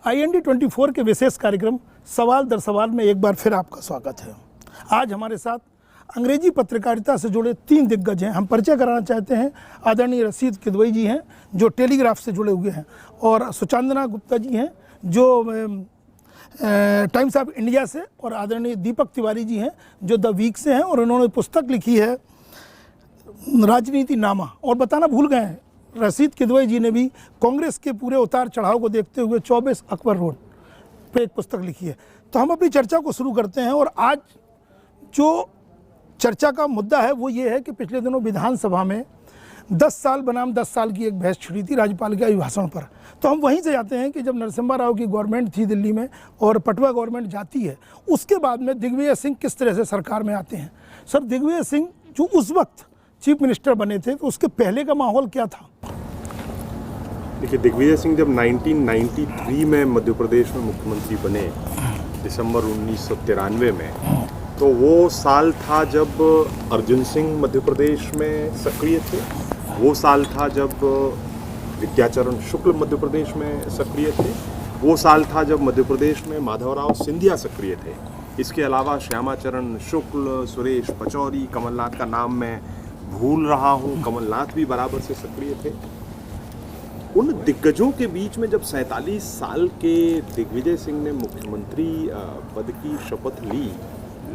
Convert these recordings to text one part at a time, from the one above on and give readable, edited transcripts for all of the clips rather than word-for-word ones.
IND 24 के विशेष कार्यक्रम सवाल दर सवाल में एक बार फिर आपका स्वागत है। आज हमारे साथ अंग्रेजी पत्रकारिता से जुड़े 3 दिग्गज हैं। हम परिचय कराना चाहते हैं। आदरणीय रशीद किदवई जी हैं जो टेलीग्राफ से जुड़े हुए हैं, और सुचांदना गुप्ता जी हैं जो टाइम्स ऑफ इंडिया से, और आदरणीय दीपक तिवारी जी हैं जो द वीक से हैं, और उन्होंने पुस्तक लिखी है राजनीति नामा। और बताना भूल गए हैं, रशीद किदवई जी ने भी कांग्रेस के पूरे उतार चढ़ाव को देखते हुए 24 अकबर रोड पे एक पुस्तक लिखी है। तो हम अपनी चर्चा को शुरू करते हैं, और आज जो चर्चा का मुद्दा है वो ये है कि पिछले दिनों विधानसभा में 10 साल बनाम 10 साल की एक बहस छिड़ी थी राज्यपाल के अभिभाषण पर। तो हम वहीं से जाते हैं कि जब नरसिम्हा राव की गवर्नमेंट थी दिल्ली में और पटवा गवर्नमेंट जाती है, उसके बाद में दिग्विजय सिंह किस तरह से सरकार में आते हैं। सर, दिग्विजय सिंह जो उस वक्त चीफ मिनिस्टर बने थे, तो उसके पहले का माहौल क्या था? देखिए, दिग्विजय सिंह जब 1993 में मध्य प्रदेश में मुख्यमंत्री बने, दिसंबर 1993 में, तो वो साल था जब अर्जुन सिंह मध्य प्रदेश में सक्रिय थे। वो साल था जब विद्याचरण शुक्ल मध्य प्रदेश में सक्रिय थे। वो साल था जब मध्य प्रदेश में माधवराव सिंधिया सक्रिय थे। इसके अलावा श्यामाचरण शुक्ल, सुरेश पचौरी, कमलनाथ का नाम मैं भूल रहा हूँ, कमलनाथ भी बराबर से सक्रिय थे। उन दिग्गजों के बीच में जब 47 साल के दिग्विजय सिंह ने मुख्यमंत्री पद की शपथ ली,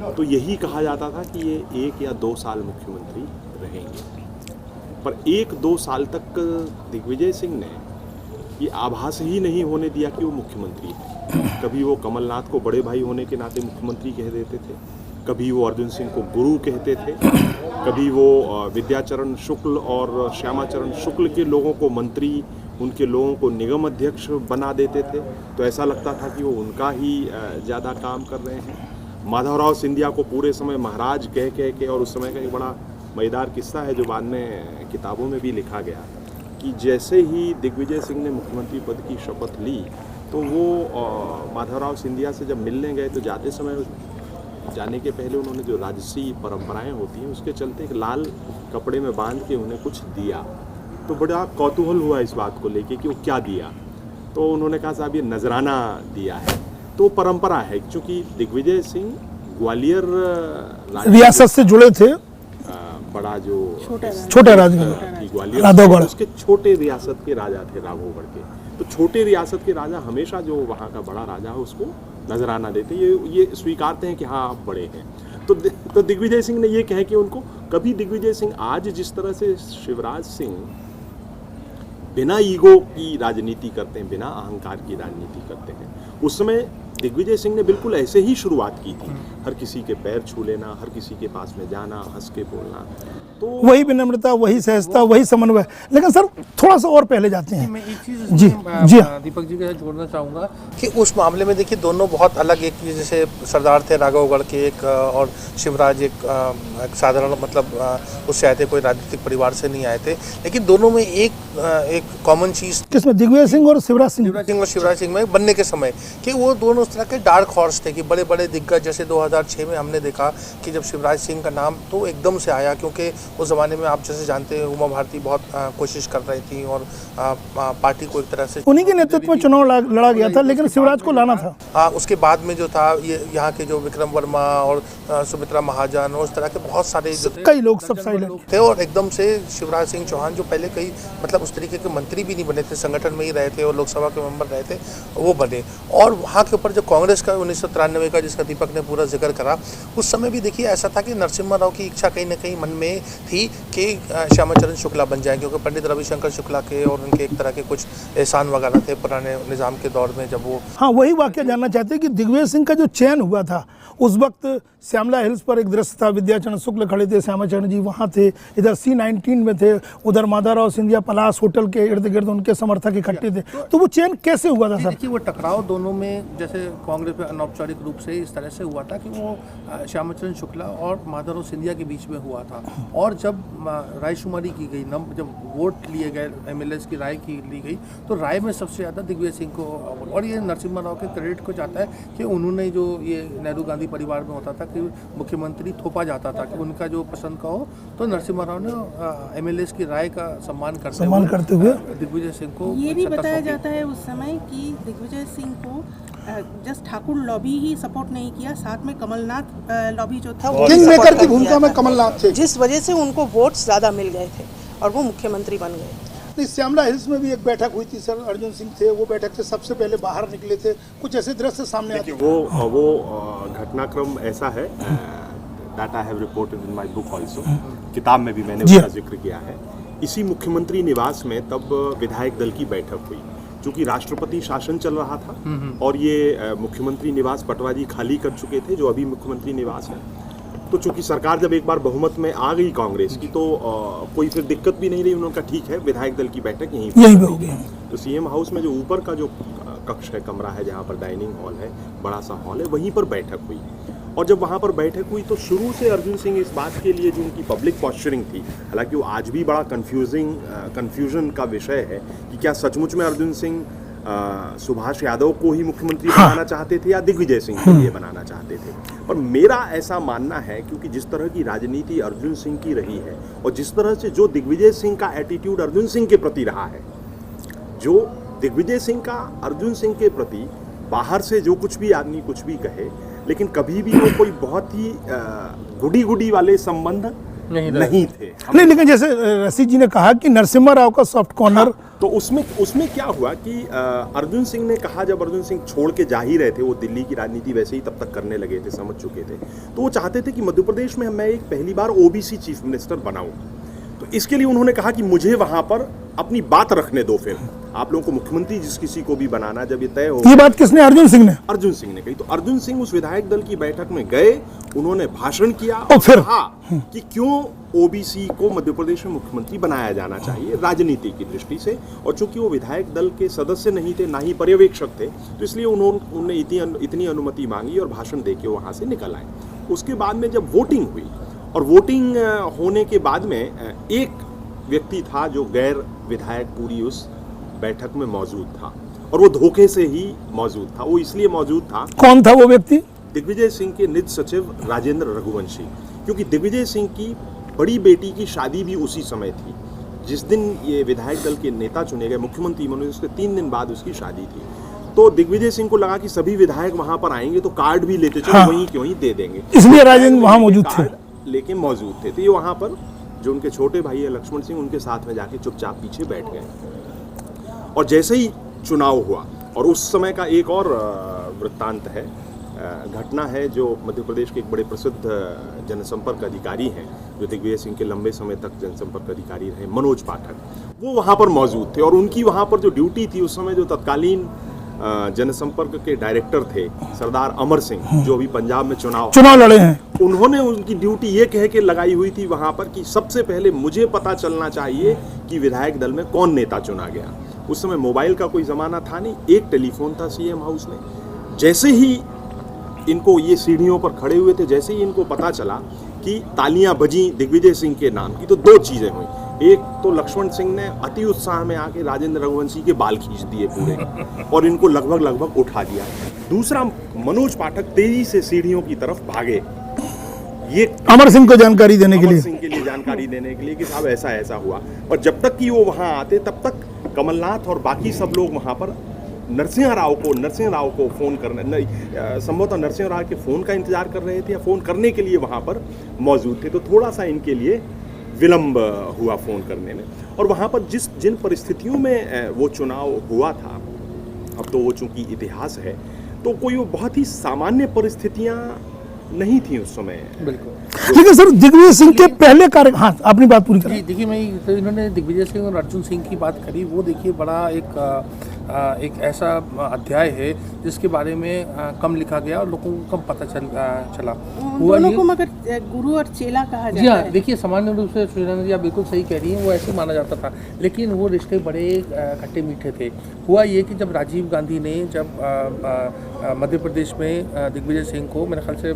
तो यही कहा जाता था कि ये 1 या 2 साल मुख्यमंत्री रहेंगे। पर 1-2 साल तक दिग्विजय सिंह ने ये आभास ही नहीं होने दिया कि वो मुख्यमंत्री हैं। कभी वो कमलनाथ को बड़े भाई होने के नाते मुख्यमंत्री कह देते थे, कभी वो अर्जुन सिंह को गुरु कहते थे, कभी वो विद्याचरण शुक्ल और श्यामाचरण शुक्ल के लोगों को मंत्री, उनके लोगों को निगम अध्यक्ष बना देते थे। तो ऐसा लगता था कि वो उनका ही ज़्यादा काम कर रहे हैं। माधवराव सिंधिया को पूरे समय महाराज कह के, और उस समय का एक बड़ा मज़ेदार किस्सा है जो बाद में किताबों में भी लिखा गया कि जैसे ही दिग्विजय सिंह ने मुख्यमंत्री पद की शपथ ली, तो वो माधवराव सिंधिया से जब मिलने गए, तो जाते समय जाने के पहले उन्होंने जो राजसी परंपराएं होती हैं उसके चलते एक लाल कपड़े में बांध के उन्हें कुछ दिया। तो बड़ा कौतूहल हुआ इस बात को लेके कि वो क्या दिया। तो उन्होंने कहा, साहब ये नजराना दिया है। तो परंपरा है, क्योंकि दिग्विजय सिंह ग्वालियर रियासत से जुड़े थे, बड़ा जो छोटा ग्वालियर उसके छोटे रियासत के राजा थे, राघवगढ़ के। तो छोटे रियासत के राजा हमेशा जो वहाँ का बड़ा राजा है उसको नजराना देते, ये स्वीकारते हैं कि हाँ आप बड़े हैं। तो दिग्विजय सिंह ने ये कहे कि उनको कभी दिग्विजय सिंह आज जिस तरह से शिवराज सिंह बिना ईगो की राजनीति करते हैं, बिना अहंकार की राजनीति करते हैं, उस समय दिग्विजय सिंह ने बिल्कुल ऐसे ही शुरुआत की थी। हर किसी के पैर छू लेना, हर किसी के पास में जाना, हंस के बोलना, तो वही विनम्रता, वही सहजता, वही समन्वय। लेकिन सर थोड़ा सा और पहले जाते हैं। मैं एक चीज़ जी दीपक जी के साथ जोड़ना चाहूँगा कि उस मामले में देखिए दोनों बहुत अलग, एक जैसे सरदार थे राघवगढ़ के एक, और शिवराज एक साधारण, मतलब उससे आए थे, कोई राजनीतिक परिवार से नहीं आए थे। लेकिन दोनों में एक कॉमन चीज़, किसमें? दिग्विजय सिंह और शिवराज सिंह में बनने के समय, कि वो दोनों उस तरह के डार्क हॉर्स थे कि बड़े बड़े दिग्गज, जैसे 2006 में हमने देखा कि जब शिवराज सिंह का नाम तो एकदम से आया, क्योंकि उस ज़माने में आप जैसे जानते हैं उमा भारती बहुत कोशिश कर रही थी और पार्टी को एक तरह से उन्हीं के नेतृत्व में चुनाव लड़ा गया था, लेकिन शिवराज को लाना था। उसके बाद में जो था ये यहाँ के जो विक्रम वर्मा और सुमित्रा महाजन और उस तरह के बहुत सारे कई लोग सब साइलेंट थे, और एकदम से शिवराज सिंह चौहान जो पहले कई मतलब उस तरीके के मंत्री भी नहीं बने थे, संगठन में ही रहे थे और लोकसभा के मेंबर रहे थे, वो बने। और वहाँ के ऊपर जो कांग्रेस का 1993 का जिसका दीपक ने पूरा जिक्र करा, उस समय भी देखिए ऐसा था कि नरसिम्हा राव की इच्छा कहीं ना कहीं मन में थी कि श्यामाचरण शुक्ला बन जाए, क्योंकि पंडित रविशंकर शुक्ला के और उनके एक तरह के कुछ एहसान वगैरह थे पुराने निज़ाम के दौर में जब वो। हाँ, वही वाक्य जानना चाहते हैं कि दिग्विजय सिंह का जो चयन हुआ था उस वक्त श्यामला हिल्स पर एक दृश्य था, विद्याचरण शुक्ल खड़े थे, श्यामाचरण जी वहाँ थे, इधर C-19 में थे, उधर माधवराव सिंधिया पलास होटल के इर्द गिर्द उनके समर्थक इकट्ठे थे। तो वो चयन कैसे हुआ था सर? देखिए वो टकराव दोनों में जैसे कांग्रेस में अनौपचारिक रूप से इस तरह से हुआ था कि वो श्यामाचरण शुक्ला और माधवराव सिंधिया के बीच में हुआ था। और जब रायशुमारी की गई, जब वोट लिए गए, एमएलएस की राय ली गई, तो राय में सबसे ज़्यादा दिग्विजय सिंह को, और ये नरसिम्हा राव के क्रेडिट को जाता है कि उन्होंने जो ये नेहरू गांधी परिवार में होता था कि मुख्यमंत्री थोपा जाता था कि उनका जो पसंद का हो, तो नरसिम्हा राव ने एमएलएस की राय का सम्मान करते हुए दिग्विजय सिंह को ये भी बताया जाता है उस समय कि दिग्विजय सिंह को जस्ट ठाकुर लॉबी ही सपोर्ट नहीं किया, साथ में कमलनाथ लॉबी जो था वो किंग मेकर की भूमिका में कमलनाथ थे, जिस वजह से उनको वोट ज़्यादा मिल गए थे और वो मुख्यमंत्री बन गए। श्यामला हिल्स में भी एक बैठक हुई थी सर, अर्जुन सिंह थे, वो बैठक से सबसे पहले बाहर निकले थे, कुछ ऐसे दृश्य सामने आते। वो घटनाक्रम ऐसा है, that I have reported in my book also, किताब में भी मैंने उसका जिक्र किया है। इसी मुख्यमंत्री निवास में तब विधायक दल की बैठक हुई, क्योंकि राष्ट्रपति शासन चल रहा था और ये मुख्यमंत्री निवास पटवारी खाली कर चुके थे, जो अभी मुख्यमंत्री निवास है। तो चूंकि सरकार जब एक बार बहुमत में आ गई कांग्रेस की, तो कोई फिर दिक्कत भी नहीं रही, उन्होंने कहा ठीक है विधायक दल की बैठक यहीं पे होगी। तो सीएम हाउस में जो ऊपर का जो कक्ष है, कमरा है, जहाँ पर डाइनिंग हॉल है, बड़ा सा हॉल है, वहीं पर बैठक हुई। और जब वहाँ पर बैठक हुई तो शुरू से अर्जुन सिंह इस बात के लिए, जो उनकी पब्लिक पॉस्चरिंग थी, हालांकि वो आज भी बड़ा कन्फ्यूजन का विषय है कि क्या सचमुच में अर्जुन सिंह सुभाष यादव को ही मुख्यमंत्री बनाना चाहते थे या दिग्विजय सिंह के लिए बनाना चाहते थे। पर मेरा ऐसा मानना है, क्योंकि जिस तरह की राजनीति अर्जुन सिंह की रही है और जिस तरह से जो दिग्विजय सिंह का एटीट्यूड अर्जुन सिंह के प्रति रहा है, जो दिग्विजय सिंह का अर्जुन सिंह के प्रति बाहर से जो कुछ भी आदमी कुछ भी कहे, लेकिन कभी भी वो कोई बहुत ही गुडी गुडी वाले संबंध नहीं थे। नहीं, लेकिन जैसे रशीद जी ने कहा कि नरसिम्हा राव का सॉफ्ट कॉर्नर, तो उसमें क्या हुआ कि अर्जुन सिंह ने कहा, जब अर्जुन सिंह छोड़ के जा ही रहे थे, वो दिल्ली की राजनीति वैसे ही तब तक करने लगे थे, समझ चुके थे, तो वो चाहते थे कि मध्य प्रदेश में मैं एक पहली बार ओबीसी चीफ मिनिस्टर बनाऊं। तो इसके लिए उन्होंने कहा कि मुझे वहां पर अपनी बात रखने दो, फिर आप लोगों को मुख्यमंत्री जिस किसी को भी बनाना, जब ये तय हो। ये बात किसने? अर्जुन सिंह ने। अर्जुन सिंह ने कही। तो अर्जुन सिंह उस विधायक दल की बैठक में गए, उन्होंने भाषण किया और फिर कहा कि क्यों ओबीसी को मध्य प्रदेश में मुख्यमंत्री बनाया जाना चाहिए राजनीति की दृष्टि से। और चूंकि वो विधायक दल के सदस्य नहीं थे, ना ही पर्यवेक्षक थे, तो इसलिए उन्होंने इतनी अनुमति मांगी और भाषण देके वहां से निकल आए। उसके बाद में जब वोटिंग हुई, और वोटिंग होने के बाद में एक व्यक्ति था जो गैर विधायक पूरी उस बैठक में मौजूद था, और वो धोखे से ही मौजूद था। वो इसलिए मौजूद था, कौन था वो व्यक्ति? दिग्विजय सिंह के निज सचिव राजेंद्र रघुवंशी, क्योंकि दिग्विजय सिंह की बड़ी बेटी की शादी भी उसी समय थी। जिस दिन ये विधायक दल के नेता चुने गए, मुख्यमंत्री बने, उसके 3 दिन बाद उसकी शादी थी। तो दिग्विजय सिंह को लगा कि सभी विधायक वहां पर आएंगे तो कार्ड भी लेते चलो, वहीं क्यों ही दे देंगे, इसलिए राजेंद्र वहां मौजूद थे, लेकिन मौजूद थे। तो ये वहां पर जो उनके छोटे भाई है लक्ष्मण सिंह, उनके साथ में जाके चुपचाप पीछे बैठ गए। और जैसे ही चुनाव हुआ, और उस समय का एक और वृत्तांत है, घटना है, जो मध्य प्रदेश के एक बड़े प्रसिद्ध जनसंपर्क अधिकारी हैं, जो दिग्विजय सिंह के लंबे समय तक जनसंपर्क अधिकारी रहे, मनोज पाठक, वो वहाँ पर मौजूद थे। और उनकी वहाँ पर जो ड्यूटी थी उस समय, जो तत्कालीन जनसंपर्क के डायरेक्टर थे सरदार अमर सिंह, जो अभी पंजाब में चुनाव लड़े हैं, उन्होंने उनकी ड्यूटी ये कह के लगाई हुई थी वहाँ पर कि सबसे पहले मुझे पता चलना चाहिए कि विधायक दल में कौन नेता चुना गया। उस समय मोबाइल का कोई ज़माना था नहीं, एक टेलीफोन था सीएम हाउस में। जैसे ही इनको, ये सीढ़ियों पर खड़े हुए थे, जैसे ही इनको पता चला कि तालियां बजी दिग्विजय सिंह के नाम की, तो 2 चीज़ें हुई। एक तो लक्ष्मण सिंह ने अति उत्साह में आके राजेंद्र रघुवंशी के बाल खींच दिए पूरे और इनको लगभग उठा दिया। दूसरा, मनोज पाठक तेजी से सीढ़ियों की तरफ भागे, ये अमर सिंह को जानकारी देने के लिए, अमर सिंह के लिए जानकारी देने के लिए कि साहब ऐसा ऐसा हुआ। और जब तक कि वो वहाँ आते, तब तक कमलनाथ और बाकी सब लोग वहाँ पर नरसिम्हा राव को फ़ोन करने, संभवतः नरसिम्हा राव के फ़ोन का इंतजार कर रहे थे या फ़ोन करने के लिए वहाँ पर मौजूद थे। तो थोड़ा सा इनके लिए विलम्ब हुआ फ़ोन करने में। और वहाँ पर जिन परिस्थितियों में वो चुनाव हुआ था, अब तो वो चूँकि इतिहास है, तो कोई वो बहुत ही सामान्य परिस्थितियाँ नहीं थी उस समय। बिल्कुल। लेकिन सर दिग्विजय सिंह के पहले कार्य, हाँ अपनी बात पूरी करें। देखिए, मैं तो इन्होंने दिग्विजय सिंह और अर्जुन सिंह की बात करी, वो देखिए बड़ा एक ऐसा अध्याय है जिसके बारे में कम लिखा गया और लोगों को कम पता चला। दोनों को मगर गुरु और चेला कहा जाता है। जी हाँ, देखिए सामान्य रूप से सुरेंद्र जी आप बिल्कुल सही कह रही हैं, वो ऐसे माना जाता था, लेकिन वो रिश्ते बड़े खट्टे मीठे थे। हुआ ये कि जब राजीव गांधी ने जब मध्य प्रदेश में दिग्विजय सिंह को मेरे ख्याल से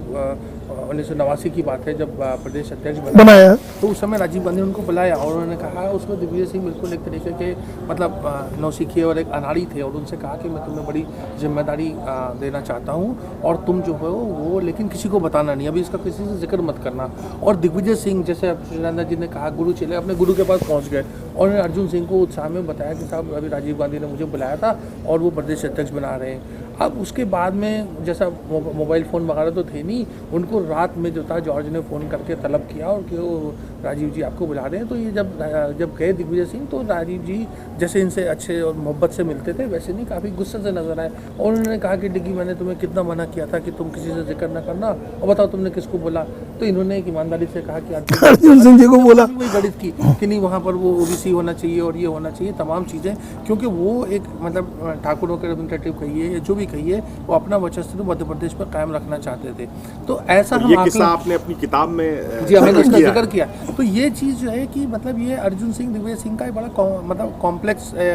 1989 की बात है जब प्रदेश अध्यक्ष बनाया, तो उस समय राजीव गांधी ने उनको बुलाया और उन्होंने कहा उसमें दिग्विजय सिंह बिल्कुल एक तरीके के मतलब नौसिखिए और एक अनाड़ी थे और उनसे कहा कि मैं तुम्हें बड़ी जिम्मेदारी देना चाहता हूँ और तुम जो हो वो लेकिन किसी को बताना नहीं, अभी इसका किसी से जिक्र मत करना। और दिग्विजय सिंह जैसे श्रीनंदा जी ने कहा गुरु चले अपने गुरु के पास पहुँच गए और उन्होंने अर्जुन सिंह को उत्साह में बताया कि साहब अभी राजीव गांधी ने मुझे बुलाया था और वो प्रदेश अध्यक्ष बना रहे हैं। अब उसके बाद में जैसा मोबाइल फ़ोन वगैरह तो थे नहीं, उनको रात में जो था जॉर्ज ने फ़ोन करके तलब किया और कि वो राजीव जी आपको बुला रहे हैं। तो ये जब गए दिग्विजय सिंह तो राजीव जी जैसे इनसे अच्छे और मोहब्बत से मिलते थे वैसे नहीं, काफ़ी गुस्से से नजर आए और उन्होंने कहा कि डिग्गी मैंने तुम्हें कितना मना किया था कि तुम किसी से जिक्र न करना और बताओ तुमने किसको बोला। तो इन्होंने एक ईमानदारी से कहा कि अर्जुन सिंह जी को बोला वही गणित की कि नहीं वहाँ पर वो ओबीसी होना चाहिए और ये होना चाहिए तमाम चीज़ें, क्योंकि वो एक मतलब ठाकुरों के रिप्रेजेंटेटिव कहिए या जो भी कहिए वो अपना वर्चस्व मध्य प्रदेश पर कायम रखना चाहते थे। तो ऐसा ये किस्सा आपने अपनी किताब में जी हमने उसका जिक्र किया। तो ये चीज़ जो है कि मतलब ये अर्जुन सिंह दिग्विजय सिंह का एक बड़ा मतलब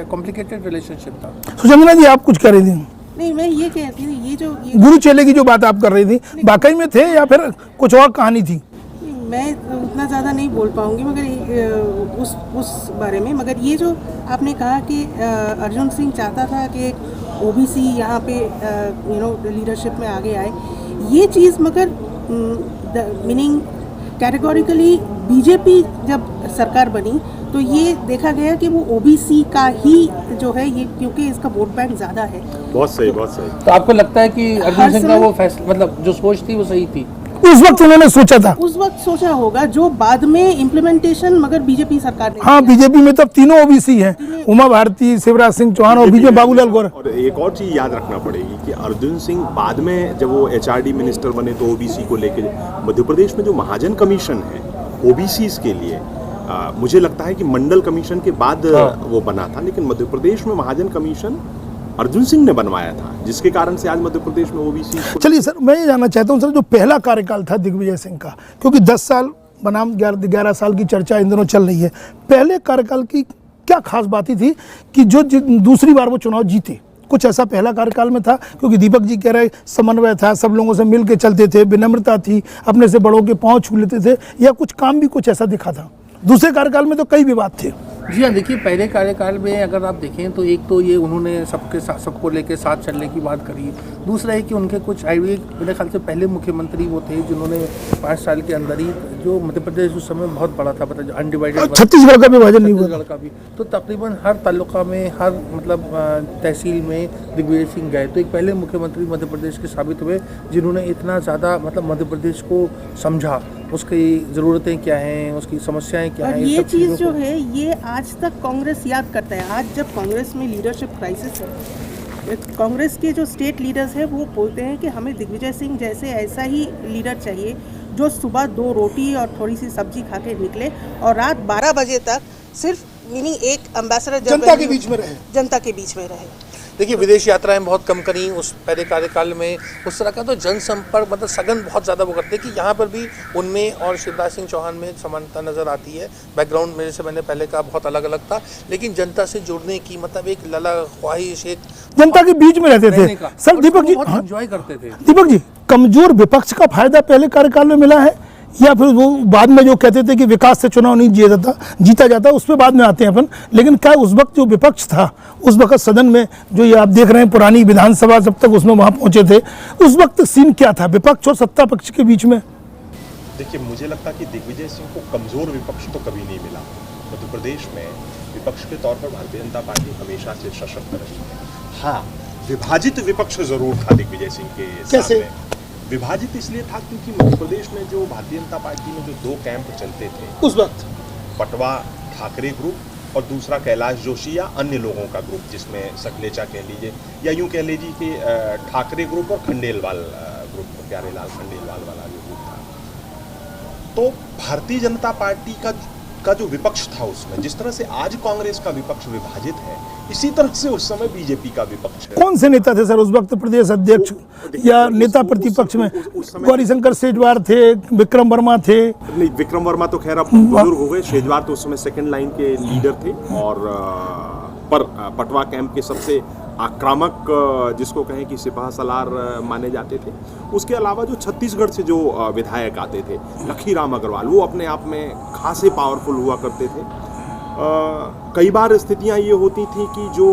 कॉम्प्लिकेटेड रिलेशनशिप था। सुचंदना जी आप कुछ कह रही थी? नहीं, मैं ये कहती थी ये जो गुरु चेले की जो बात आप कर रही थी वाकई में थे या फिर कुछ और कहानी थी? मैं उतना ज़्यादा नहीं बोल पाऊँगी मगर उस बारे में, मगर ये जो आपने कहा कि अर्जुन सिंह चाहता था कि ओबीसी यहाँ पे लीडरशिप में आगे आए, ये चीज़ मगर मीनिंग कैटेगोरिकली बीजेपी जब सरकार बनी तो ये देखा गया कि वो ओबीसी का ही जो है ये, क्योंकि इसका वोट बैंक ज़्यादा है। बहुत सही, बहुत सही। तो आपको लगता है कि अर्जुन सिंह का वो फैसला मतलब जो सोच थी वो सही थी? उस वक्त उन्होंने सोचा था, उस वक्त सोचा होगा, जो बाद में इम्प्लीमेंटेशन मगर बीजेपी सरकार ने हाँ बीजेपी में तब तीनों ओबीसी हैं, उमा भारती, शिवराज सिंह चौहान और बीच में बाबूलाल गौर। और एक और चीज याद रखना पड़ेगी कि अर्जुन सिंह बाद में जब वो एचआरडी मिनिस्टर बने तो ओबीसी को लेके मध्य प्रदेश में जो महाजन कमीशन है ओबीसी के लिए मुझे लगता है कि मंडल कमीशन के बाद वो बना था, लेकिन मध्य प्रदेश में महाजन कमीशन अर्जुन सिंह ने बनवाया था, जिसके कारण से आज मध्य प्रदेश में ओबीसी। चलिए सर, मैं ये जानना चाहता हूँ सर, जो पहला कार्यकाल था दिग्विजय सिंह का, क्योंकि 10 साल बनाम 11 साल की चर्चा इन दोनों चल रही है, पहले कार्यकाल की क्या खास बात थी कि जो दूसरी बार वो चुनाव जीते? कुछ ऐसा पहला कार्यकाल में था? क्योंकि दीपक जी कह रहे समन्वय था, सब लोगों से मिल के चलते थे, विनम्रता थी, अपने से बड़ों के पाँव छू लेते थे, या कुछ काम भी कुछ ऐसा दिखा था? दूसरे कार्यकाल में तो कई विवाद थे। जी हाँ, देखिए पहले कार्यकाल में अगर आप देखें तो एक तो ये उन्होंने सबको लेके साथ चलने की बात करी, दूसरा है कि उनके कुछ मेरे ख्याल से पहले मुख्यमंत्री वो थे जिन्होंने 5 साल के अंदर ही, जो मध्य प्रदेश उस समय बहुत बड़ा था, पता अनडिवाइडेड छत्तीसगढ़ का विभाजन नहीं हुआ, छत्तीसगढ़ का भी, तो तकरीबन हर तालुका में हर मतलब तहसील में दिग्विजय सिंह गए, तो एक पहले मुख्यमंत्री मध्य प्रदेश के साबित हुए जिन्होंने इतना ज़्यादा मतलब मध्य प्रदेश को समझा, उसकी ज़रूरतें क्या हैं, उसकी समस्याएं क्या हैं। ये चीज़ जो है ये आज तक कांग्रेस याद करता है। आज जब कांग्रेस में लीडरशिप क्राइसिस है, कांग्रेस के जो स्टेट लीडर्स हैं वो बोलते हैं कि हमें दिग्विजय सिंह जैसे ऐसा ही लीडर चाहिए जो सुबह 2 रोटी और थोड़ी सी सब्जी खा के निकले और रात 12 बजे तक सिर्फ मीनिंग एक एम्बेसडर जनता के बीच में रहे। देखिए विदेश यात्राएं बहुत कम करी उस पहले कार्यकाल में, उस तरह का तो जनसंपर्क मतलब सघन बहुत ज़्यादा वो करते कि यहाँ पर भी उनमें और शिवराज सिंह चौहान में एक समानता नज़र आती है। बैकग्राउंड मेरे से मैंने पहले कहा बहुत अलग अलग था, लेकिन जनता से जुड़ने की मतलब एक लला ख्वाहिश, एक जनता के बीच में रहते थे। सर दीपक जी बहुत एंजॉय करते थे। दीपक जी, कमजोर विपक्ष का फायदा पहले कार्यकाल में मिला है या फिर वो बाद में जो कहते थे कि विकास से चुनाव नहीं जीता जाता, उस पर बाद में आते हैं अपन, लेकिन क्या उस वक्त जो विपक्ष था, उस वक्त सदन में जो ये आप देख रहे हैं पुरानी विधानसभा जब तक उसमें वहां पहुंचे थे, उस वक्त सीन क्या था विपक्ष और सत्ता पक्ष के बीच में? देखिए मुझे लगता कि दिग्विजय सिंह को कमजोर विपक्ष तो कभी नहीं मिला। मध्य प्रदेश में विपक्ष के तौर पर भारतीय जनता पार्टी हमेशा से सशक्त रही है। हाँ, विभाजित विपक्ष जरूर था दिग्विजय सिंह के कैसे? विभाजित इसलिए था क्योंकि मध्य प्रदेश में जो भारतीय जनता पार्टी में जो 2 कैंप चलते थे उस वक्त, पटवा ठाकरे ग्रुप और दूसरा कैलाश जोशी या अन्य लोगों का ग्रुप, जिसमें सकलेचा कह लीजिए या यूं कह लीजिए कि ठाकरे ग्रुप और खंडेलवाल ग्रुप, प्यारेलाल खंडेलवाल वाला जो ग्रुप था। तो भारतीय जनता पार्टी का जो विपक्ष था उसमें, जिस तरह से आज कांग्रेस का विपक्ष विभाजित है, इसी तरह से उस समय बीजेपी का विपक्ष है। कौन से नेता थे सर उस वक्त प्रदेश अध्यक्ष या नेता प्रतिपक्ष में? गौरीशंकर शेजवार थे, विक्रम वर्मा थे? नहीं, विक्रम वर्मा तो खैर अब बुजुर्ग हो गए, शेजवार तो उस समय 2nd लाइन के लीडर थे, और पर पटवा कैंप के सबसे आक्रामक जिसको कहें कि सिपाह सलार माने जाते थे। उसके अलावा जो छत्तीसगढ़ से जो विधायक आते थे, लखीराम अग्रवाल, वो अपने आप में खासे पावरफुल हुआ करते थे। कई बार स्थितियां ये होती थी कि जो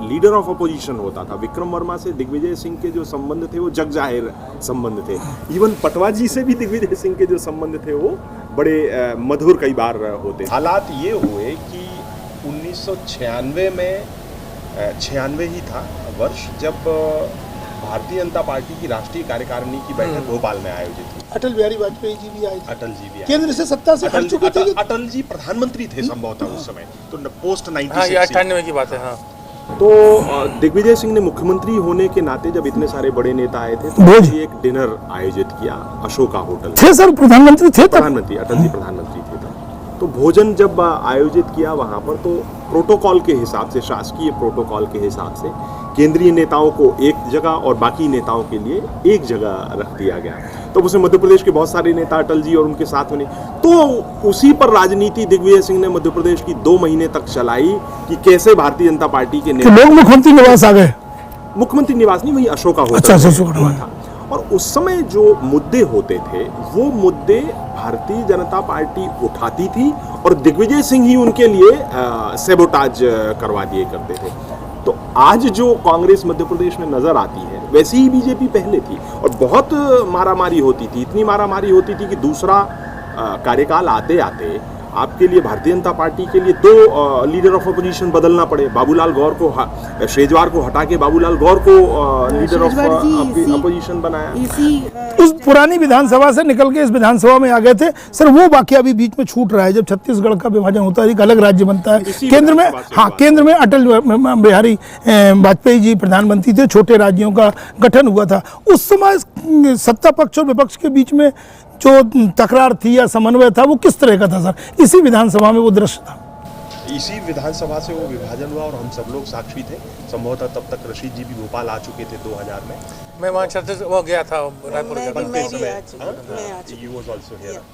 लीडर ऑफ अपोजिशन होता था, विक्रम वर्मा से दिग्विजय सिंह के जो संबंध थे वो जग जाहिर संबंध थे। इवन पटवा जी से भी दिग्विजय सिंह के जो संबंध थे वो बड़े मधुर कई बार होते। हालात ये हुए कि 1996 में 96 ही था वर्ष, जब भारतीय जनता पार्टी की राष्ट्रीय कार्यकारिणी की बैठक भोपाल में आयोजित हुई। अटल बिहारी वाजपेयी जी भी आए थे। अटल जी भी आए। केंद्र से सत्ता से हट चुके थे। अटल जी प्रधानमंत्री थे संभवतः उस समय, तो पोस्ट 96। हाँ, ये 98 की बात है। हाँ, तो दिग्विजय सिंह ने मुख्यमंत्री होने के नाते जब इतने सारे बड़े नेता आए थे तो उन्होंने एक डिनर आयोजित किया अशोका होटल थे सर, प्रधानमंत्री थे तब। प्रधानमंत्री अटल जी प्रधानमंत्री थे तब। तो भोजन जब आयोजित किया वहाँ पर, तो प्रोटोकॉल के हिसाब से, शासकीय प्रोटोकॉल के हिसाब से केंद्रीय नेताओं को एक जगह और बाकी नेताओं के लिए एक जगह रख दिया गया। तो उसमें मध्य प्रदेश के बहुत सारे नेता अटल जी और उनके साथ में, तो उसी पर राजनीति दिग्विजय सिंह ने मध्य प्रदेश की 2 महीने तक चलाई कि कैसे भारतीय जनता पार्टी के नेता लोग मुख्यमंत्री निवास आ गए। मुख्यमंत्री निवास नहीं, वही अशोका होटल हुआ था। और उस समय जो मुद्दे होते थे वो मुद्दे भारतीय जनता पार्टी उठाती थी और दिग्विजय सिंह ही उनके लिए सैबोटाज करवा दिए करते थे। तो आज जो कांग्रेस मध्य प्रदेश में नजर आती है वैसी ही बीजेपी पहले थी, और बहुत मारामारी होती थी, इतनी मारामारी होती थी कि दूसरा कार्यकाल आते आते आपके लिए भारतीय जनता पार्टी के लिए 2 लीडर ऑफ अपोजिशन बदलना पड़े। बाबूलाल गौर को, शेजवार को हटा के बाबूलाल गौर को लीडर ऑफ अपोजिशन बनाया। उस पुरानी विधानसभा से निकल के इस विधानसभा में आ गए थे सर। वो वाकया अभी बीच में छूट रहा है, जब छत्तीसगढ़ का विभाजन होता है, एक अलग राज्य बनता है। केंद्र में, हाँ, केंद्र में अटल बिहारी वाजपेयी जी प्रधानमंत्री थे, छोटे राज्यों का गठन हुआ था। उस समय सत्ता पक्ष और विपक्ष के बीच में जो तकरार थी या समन्वय था वो किस तरह का था सर? इसी विधानसभा में वो दृश्य था। इसी विधानसभा से वो विभाजन हुआ और हम सब लोग साक्षी थे। संभवतः तब तक रशीद जी भी भोपाल आ चुके थे 2000 में। मैं वहाँ छत्तीसगढ़ वो गया था, रायपुर गया था।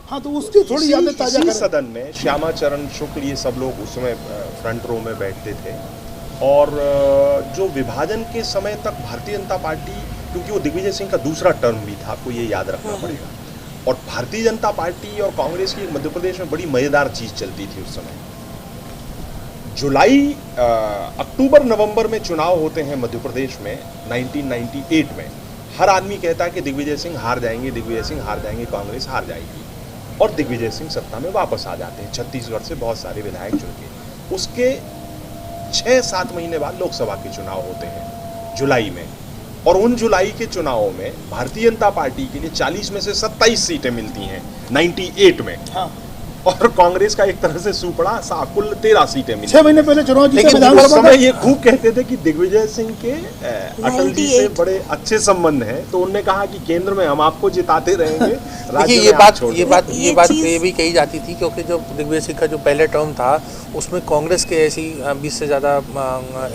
हाँ, तो उसकी थोड़ी यादें ताजा करें। सदन में श्यामा चरण शुक्ल ये सब लोग उस समय फ्रंट रो में बैठते थे। और जो विभाजन के समय तक भारतीय जनता पार्टी, क्योंकि वो दिग्विजय सिंह का दूसरा टर्म भी था, आपको ये याद रखना पड़ेगा। और भारतीय जनता पार्टी और कांग्रेस की मध्य प्रदेश में बड़ी मजेदार चीज चलती थी उस समय। अक्टूबर नवंबर में चुनाव होते हैं मध्य प्रदेश में 1998 में। हर आदमी कहता है कि दिग्विजय सिंह हार जाएंगे, दिग्विजय सिंह हार जाएंगे, कांग्रेस हार जाएगी। और दिग्विजय सिंह सत्ता में वापस आ जाते हैं, छत्तीसगढ़ से बहुत सारे विधायक चुन के। उसके 6-7 महीने बाद लोकसभा के चुनाव होते हैं जुलाई में। और उन जुलाई के चुनावों में भारतीय जनता पार्टी के लिए 40 में से 27 सीटें मिलती हैं 98 में। हाँ। और कांग्रेस का एक तरह से सुपड़ा सा कुल 13 सीटें मिली। 6 महीने पहले चुनाव जीते। लेकिन उस समय ये खूब कहते थे कि दिग्विजय सिंह के अटल जी से बड़े अच्छे संबंध हैं, तो उन्होंने कहा कि केंद्र में हम आपको जिताते रहेंगे। देखिए, ये बात भी कही जाती थी, क्योंकि जो दिग्विजय सिंह का जो पहले टर्म था उसमें कांग्रेस के ऐसी 20 से ज़्यादा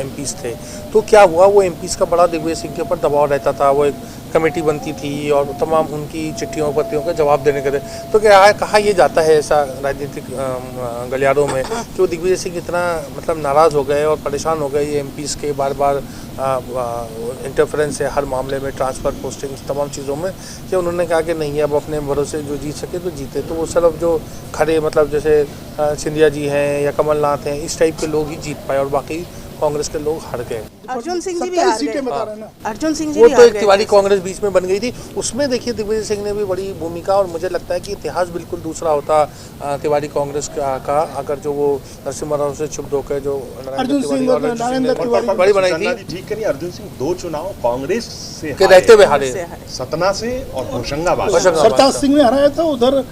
एमपीज थे। तो क्या हुआ, वो एमपीज का बड़ा दिग्विजय सिंह के ऊपर दबाव रहता था। वो एक कमेटी बनती थी और तमाम उनकी चिट्ठियों पत्रियों का जवाब देने के थे। तो क्या कहा यह जाता है ऐसा राजनीतिक गलियारों में कि वो दिग्विजय सिंह इतना मतलब नाराज़ हो गए और परेशान हो गए ये एमपीज के बार बार इंटरफेरेंस है हर मामले में, ट्रांसफ़र, पोस्टिंग, तमाम चीज़ों में, कि उन्होंने कहा कि नहीं, अब अपने भरोसे जो जीत सके तो जीते। तो वो सिर्फ जो खड़े मतलब जैसे सिंधिया जी हैं या कमलनाथ हैं, इस टाइप के लोग ही जीत पाए और बाकी कांग्रेस के लोग हार गए। अर्जुन सिंह जी भी हार गए। अर्जुन सिंह जी वो तो एक तिवारी कांग्रेस बीच में बन गई थी, उसमें देखिए दिग्विजय सिंह ने भी बड़ी भूमिका। और मुझे लगता है कि इतिहास बिल्कुल दूसरा होता तिवारी कांग्रेस का अगर जो वो नरसिम्हा राव से क्षुब्ध होकर जो अर्जुन सिंह बड़ी बनाई थी। ठीक करिए, अर्जुन सिंह 2 चुनाव कांग्रेस से रहते हुए हारे, सतना से और होशंगाबाद। सरताज सिंह ने हराया था उधर,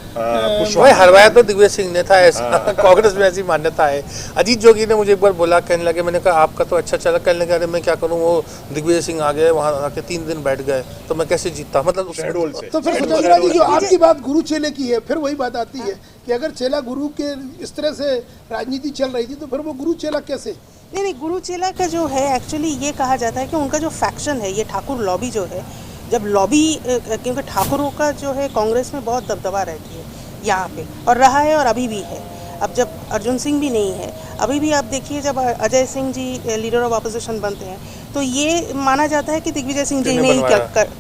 हरवाया तो दिग्विजय सिंह ने था, ऐसा कांग्रेस में ऐसी मान्यता है। अजीत जोगी ने मुझे एक बार बोला, कहने लगे, मैंने कहा आपका तो अच्छा चला, कहने लगे अरे मैं क्या करूं, वो दिग्विजय सिंह आ गए वहाँ आके 3 दिन बैठ गए तो मैं कैसे जीतता, मतलब शेडोल से। तो फिर सुचंद्रा जी, जो आपकी बात गुरु चेले की है, फिर वही बात आती है कि अगर चेला गुरु के इस तरह से राजनीति चल रही थी तो फिर वो गुरु चेला कैसे? नहीं, गुरु चेला का जो है एक्चुअली ये कहा जाता है कि उनका जो फैक्शन है, ये ठाकुर लॉबी जो है, जब लॉबी, क्योंकि ठाकुरों का जो है कांग्रेस में बहुत दबदबा रहती है यहाँ पे, और रहा है और अभी भी है। अब जब अर्जुन सिंह भी नहीं है, अभी भी आप देखिए जब Ajay Singh ji leader of opposition बनते हैं तो ये माना जाता है कि दिग्विजय सिंह जी ने ही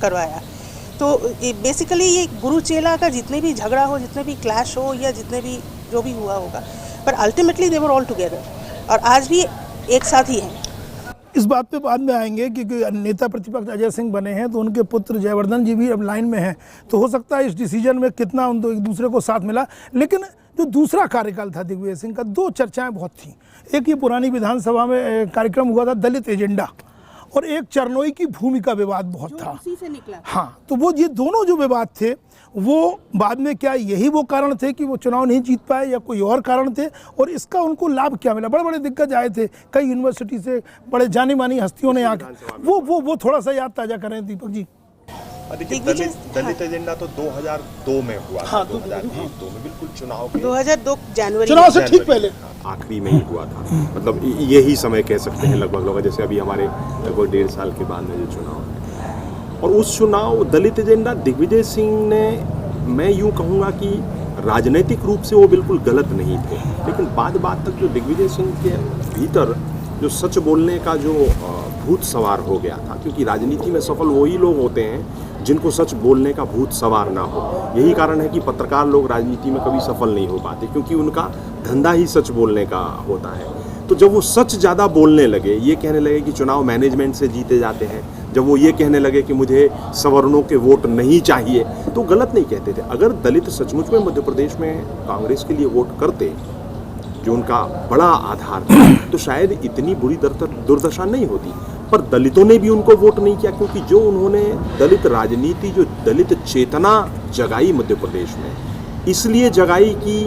करवाया। तो बेसिकली ये गुरु चेला का जितने भी झगड़ा हो, जितने भी क्लैश हो या जितने भी जो भी हुआ होगा, पर ultimately they were all together और आज भी एक साथ ही हैं। इस बात पे बाद में आएंगे क्योंकि नेता प्रतिपक्ष अजय सिंह बने हैं तो उनके पुत्र जयवर्धन जी भी अब लाइन में हैं, तो हो सकता है इस डिसीजन में कितना उनको एक दूसरे को साथ मिला। लेकिन जो दूसरा कार्यकाल था दिग्विजय सिंह का, दो चर्चाएं बहुत थीं। एक ये पुरानी विधानसभा में कार्यक्रम हुआ था दलित एजेंडा, और एक चरनोई की भूमि का विवाद बहुत था। उसी से निकला। हाँ, तो वो ये दोनों जो विवाद थे वो बाद में क्या यही वो कारण थे कि वो चुनाव नहीं जीत पाए या कोई और कारण थे, और इसका उनको लाभ क्या मिला? बड़े बड़े दिग्गज आए थे, कई यूनिवर्सिटी से बड़े जानी मानी हस्तियों ने आके वो थोड़ा सा याद ताजा करें दीपक जी। देखिए दलित एजेंडा तो 2002 में हुआ था। 2002 में बिल्कुल चुनाव के 2002 जनवरी चुनाव से ठीक पहले आखिरी में ही हुआ था। मतलब यही समय कह सकते हैं लगभग जैसे अभी हमारे लगभग 1.5 साल के बाद में जो चुनाव है, और उस चुनाव दलित एजेंडा दिग्विजय सिंह ने, मैं यूँ कहूँगा कि राजनीतिक रूप से वो बिल्कुल गलत नहीं थे, लेकिन बात तक जो दिग्विजय सिंह के भीतर जो सच बोलने का जो भूत सवार हो गया था, क्योंकि राजनीति में सफल वही लोग होते हैं जिनको सच बोलने का भूत सवार ना हो। यही कारण है कि पत्रकार लोग राजनीति में कभी सफल नहीं हो पाते, क्योंकि उनका धंधा ही सच बोलने का होता है। तो जब वो सच ज़्यादा बोलने लगे, ये कहने लगे कि चुनाव मैनेजमेंट से जीते जाते हैं, जब वो ये कहने लगे कि मुझे सवर्णों के वोट नहीं चाहिए, तो गलत नहीं कहते थे। अगर दलित सचमुच में मध्य प्रदेश में कांग्रेस के लिए वोट करते, जो उनका बड़ा आधार था, तो शायद इतनी बुरी दुर्दशा नहीं होती। पर दलितों ने भी उनको वोट नहीं किया, क्योंकि जो उन्होंने दलित राजनीति, जो दलित चेतना जगाई मध्य प्रदेश में, इसलिए जगाई कि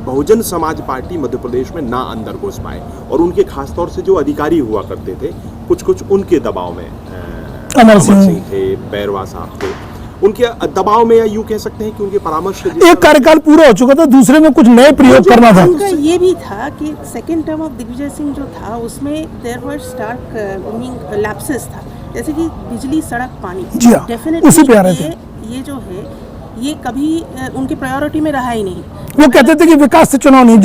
बहुजन समाज पार्टी मध्य प्रदेश में ना अंदर घुस पाए, और उनके खासतौर से जो अधिकारी हुआ करते थे कुछ उनके दबाव में, अमर सिंह थे, बैरवा साहब थे, उनके दबाव में, या यूं कह सकते हैं कि उनके परामर्श से एक कार्यकाल पूरा हो चुका था, दूसरे में कुछ नए प्रयोग करना था। उनका ये भी था कि second term of Digvijaya Singh जो था उसमें देयर वर स्टार्क लैप्सेस था, जैसे कि बिजली, सड़क, पानी। जी हाँ, उसी पे आ रहे थे। ये जो है ये कभी उनकी प्रायोरिटी में रहा ही नहीं। वो कहते थे कि विकास से चुनाव नहीं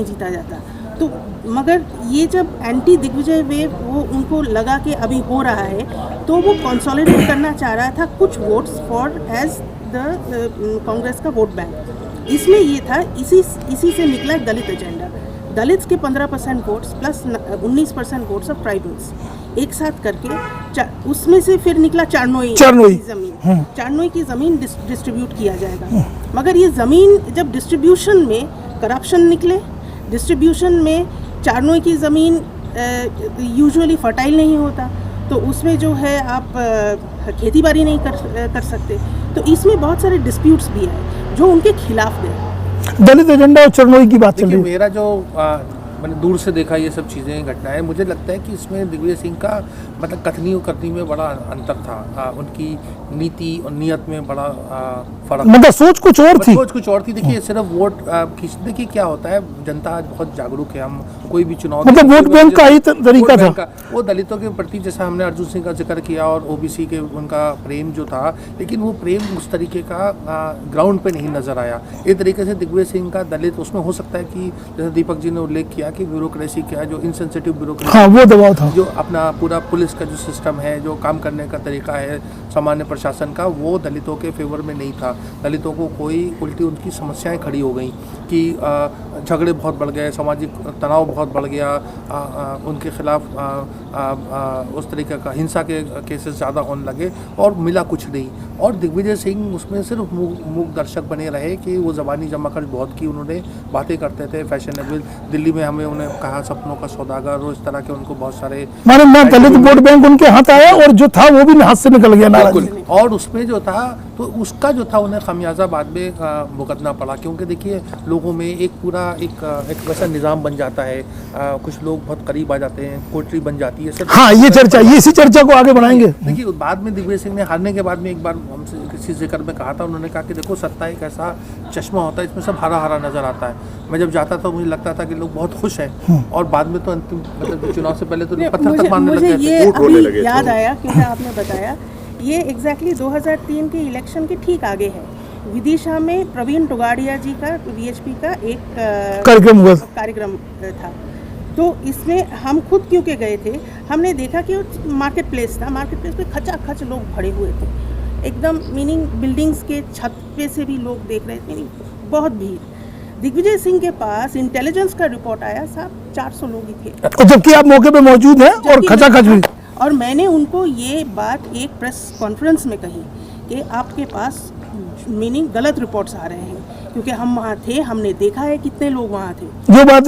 जीता जाता। तो मगर ये जब एंटी दिग्विजय वेव वो उनको लगा कि अभी हो रहा है, तो वो कंसोलिडेट करना चाह रहा था कुछ votes for as the Congress का वोट बैंक। इसमें ये था, इसी से निकला दलित एजेंडा। दलित्स के 15% votes plus 19% votes of tribals एक साथ करके उसमें से फिर निकला चारनोई ज़मीन। चारनोई की ज़मीन डिस्ट्रीब्यूट किया जाएगा, मगर ये ज़मीन जब डिस्ट्रीब्यूशन में करप्शन निकले, डिस्ट्रीब्यूशन में चारनोई की ज़मीन यूजुअली फर्टाइल नहीं होता, तो उसमें जो है आप खेती बाड़ी नहीं कर सकते। तो इसमें बहुत सारे डिस्प्यूट्स भी है जो उनके खिलाफ गए। दलित एजेंडा और चरनोई की बात चल रही है। मेरा जो मैंने दूर से देखा ये सब चीज़ें घटनाएं, मुझे लगता है कि इसमें दिग्विजय सिंह का मतलब कथनी और करनी में बड़ा अंतर था। उनकी नीति और नियत में बड़ा फर्क, मतलब सोच कुछ और थी। देखिए सिर्फ वोट खींचने की क्या होता है, जनता आज बहुत जागरूक है। हम कोई भी चुनाव, मतलब वोट बैंक का ही तरीका था वो दलितों के प्रति, जैसा हमने अर्जुन सिंह का जिक्र किया और ओबीसी के उनका प्रेम जो था, लेकिन वो प्रेम उस तरीके का ग्राउंड पे नहीं नजर आया। एक तरीके से दिग्विजय सिंह का दलित, उसमें हो सकता है कि जैसे दीपक जी ने उल्लेख किया कि ब्यूरोक्रेसी क्या, जो इनसेंसिटिव ब्यूरोक्रेसी, हाँ, वो दबाव था, जो अपना पूरा पुलिस का जो सिस्टम है, जो काम करने का तरीका है सामान्य प्रशासन का, वो दलितों के फेवर में नहीं था। दलितों को कोई उल्टी उनकी समस्याएं खड़ी हो गई कि झगड़े बहुत बढ़ गए, सामाजिक तनाव बहुत बढ़ गया, उनके खिलाफ उस तरीके का हिंसा के केसेस ज़्यादा होने लगे और मिला कुछ नहीं। और दिग्विजय सिंह उसमें सिर्फ मूक दर्शक बने रहे कि वो ज़बानी जमाखर्च बहुत की, उन्होंने बातें करते थे फैशनेबल। दिल्ली में हमें उन्हें कहा सपनों का सौदागर, और इस तरह के उनको बहुत सारे दलित वोट बैंक उनके हाथ आया और जो था वो भी हाथ से निकल गया। और उसमें जो था, तो उसका जो था उन्हें खमियाजा बाद में भुगतना पड़ा, क्योंकि देखिए लोगों में एक पूरा एक वैसा निज़ाम बन जाता है। कुछ लोग बहुत करीब आ जाते हैं, कोटरी बन जाती है सब। हाँ, ये इसी चर्चा को आगे बढ़ाएंगे। देखिए बाद में दिग्विजय सिंह ने हारने के बाद में एक बार हमसे किसी जिक्र में कहा था, उन्होंने कहा कि देखो सत्ता एक ऐसा चश्मा होता है, इसमें सब हरा हरा नजर आता है। मैं जब जाता था मुझे लगता था कि लोग बहुत खुश हैं, और बाद में तो अंतिम मतलब चुनाव से पहले तो पत्थर तक मारने लगे थे, झूठ बोलने लगे। याद आया क्योंकि आपने बताया ये एग्जैक्टली 2003 के इलेक्शन के ठीक आगे है, विदिशा में प्रवीण टोगाड़िया जी का वीएचपी का एक कार्यक्रम हुआ था। कार्यक्रम था। तो इसमें हम खुद क्योंकि गए थे, हमने देखा कि मार्केट प्लेस था, मार्केट प्लेस पे खचाखच लोग भरे हुए थे एकदम, मीनिंग बिल्डिंग्स के छत पे से भी लोग देख रहे थे, मीनिंग बहुत भीड़। दिग्विजय सिंह के पास इंटेलिजेंस का रिपोर्ट आया, साहब 400 लोग ही थे, और जबकि आप मौके पे मौजूद हैं और खचाखच भी। और मैंने उनको ये बात एक प्रेस कॉन्फ्रेंस में कही कि आपके पास मीनिंग गलत रिपोर्ट्स आ रहे हैं, क्योंकि हम वहाँ थे, हमने देखा है कितने लोग वहाँ थे। जो बात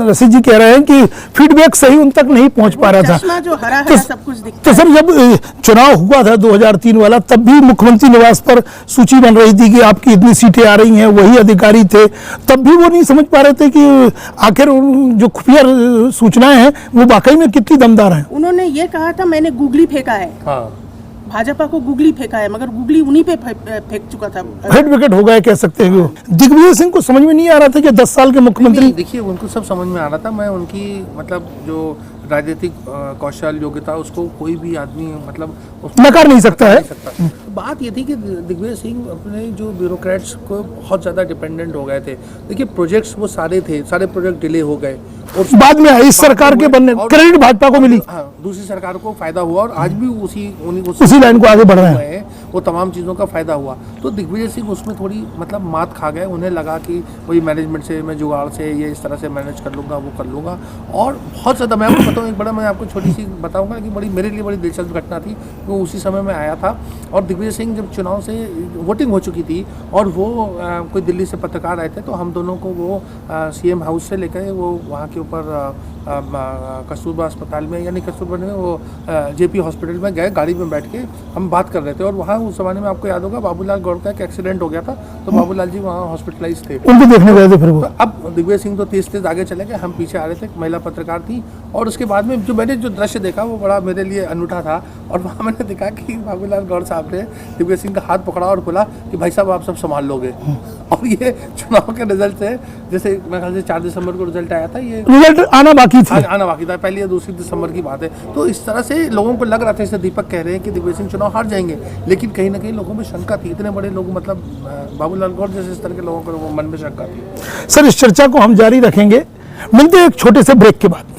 रशीद जी कह रहे हैं कि फीडबैक सही उन तक नहीं पहुंच पा रहा था, चश्मा जो हरा हरा सब कुछ दिखता तो सर जब चुनाव हुआ था 2003 वाला, तब भी मुख्यमंत्री निवास पर सूची बन रही थी कि आपकी इतनी सीटें आ रही हैं, वही अधिकारी थे, तब भी वो नहीं समझ पा रहे थे कि आखिर जो खुफिया सूचनाएं हैं वो वाकई में कितनी दमदार हैं। उन्होंने ये कहा था मैंने गूगली फेंका है, हाँ, भाजपा को गूगली फेंका है, मगर गूगली उन्हीं पे फेंक चुका था। हेड विकेट हो गए कह सकते हैं। दिग्विजय सिंह को समझ में नहीं आ रहा था कि 10 साल के मुख्यमंत्री। देखिए उनको सब समझ में आ रहा था। मैं उनकी मतलब जो राजनीतिक कौशल योग्यता उसको कोई भी आदमी मतलब नकार नहीं सकता है। बात ये थी कि दिग्विजय सिंह अपने जो ब्यूरोक्रेट्स को बहुत ज़्यादा डिपेंडेंट हो गए थे। देखिए प्रोजेक्ट्स वो सारे थे, सारे प्रोजेक्ट डिले हो गए और बाद में आई इस सरकार के बनने, क्रेडिट भाजपा को मिली। हाँ, दूसरी सरकार को फायदा हुआ और आज भी उसी लाइन को आगे बढ़ रहे हैं। वो तमाम चीज़ों का फायदा हुआ। तो दिग्विजय सिंह उसमें थोड़ी मतलब मात खा गए। उन्हें लगा कि वही मैनेजमेंट से, मैं जुगाड़ से ये इस तरह से मैनेज कर लूँगा, वो कर लूँगा। और बहुत ज़्यादा मैं आपको बताऊँ, एक बड़ा मैं आपको छोटी सी बताऊँगा कि बड़ी मेरे लिए बड़ी दिलचस्प घटना थी। वो उसी समय में आया था और दिग्विजय सिंह जब चुनाव से वोटिंग हो चुकी थी और वो कोई दिल्ली से पत्रकार आए थे, तो हम दोनों को वो सीएम हाउस से लेकर वो वहाँ के ऊपर कस्तूरबा अस्पताल में, यानी कस्तूरबा में वो जेपी हॉस्पिटल में गए, गाड़ी में बैठ के हम बात कर रहे थे। और वहाँ उस ज़माने में आपको याद होगा बाबूलाल गौड़ का एक एक्सीडेंट हो गया था, तो बाबूलाल जी वहाँ हॉस्पिटलाइज थे, उनको देखने गए थे। फिर वो तो अब दिग्विजय सिंह तो तेज आगे चले गए, हम पीछे आ रहे थे, एक महिला पत्रकार थी। और उसके बाद में जो मैंने जो दृश्य देखा वो बड़ा मेरे लिए अनूठा था। और वहाँ मैंने देखा कि बाबूलाल गौड़ साहब ने दिग्विजय सिंह का हाथ पकड़ा और बोला कि भाई साहब आप सब संभाल लोगे। और ये चुनाव के रिजल्ट से, जैसे मेरे ख्याल से 4 दिसंबर को रिजल्ट आया था, ये रिजल्ट आना बाकी था, आना बाकी था, पहली या दूसरी दिसंबर की बात है। तो इस तरह से लोगों को लग रहा था, जैसे दीपक कह रहे हैं कि दिग्विजय सिंह चुनाव हार जाएंगे, लेकिन कहीं ना कहीं लोगों में शंका थी। इतने बड़े लोग मतलब बाबूलाल गौड़ जैसे इस तरह के लोगों को मन में शंका थी। सर इस चर्चा को हम जारी रखेंगे, मिलते हैं एक छोटे से ब्रेक के बाद।